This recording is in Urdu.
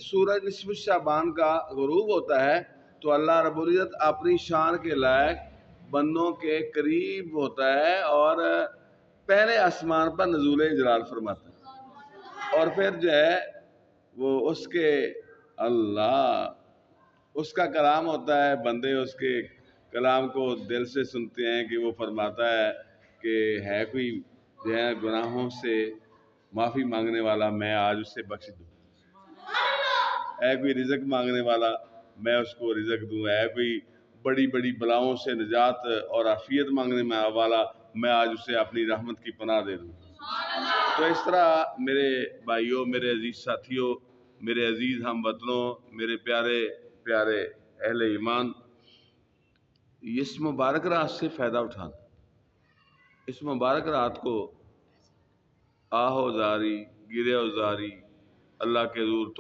سورج نصف شعبان کا غروب ہوتا ہے تو اللہ رب العزت اپنی شان کے لائق بندوں کے قریب ہوتا ہے اور پہلے آسمان پر نزول جلال فرماتا ہے، اور پھر جو ہے وہ اس کے اللہ اس کا کلام ہوتا ہے، بندے اس کے کلام کو دل سے سنتے ہیں کہ وہ فرماتا ہے کہ ہے کوئی جو ہے گناہوں سے معافی مانگنے والا، میں آج اسے بخش دوں، ہے کوئی رزق مانگنے والا، میں اس کو رزق دوں، ہے کوئی بڑی بڑی بلاؤں سے نجات اور عافیت مانگنے والا، میں آج اسے اپنی رحمت کی پناہ دے دوں۔ تو اس طرح میرے بھائیوں، میرے عزیز ساتھیوں، میرے عزیز ہم وطنوں، میرے پیارے پیارے اہل ایمان، اس مبارک رات سے فائدہ اٹھانا، اس مبارک رات کو آہ و زاری، گرہ و زاری اللہ کے حضور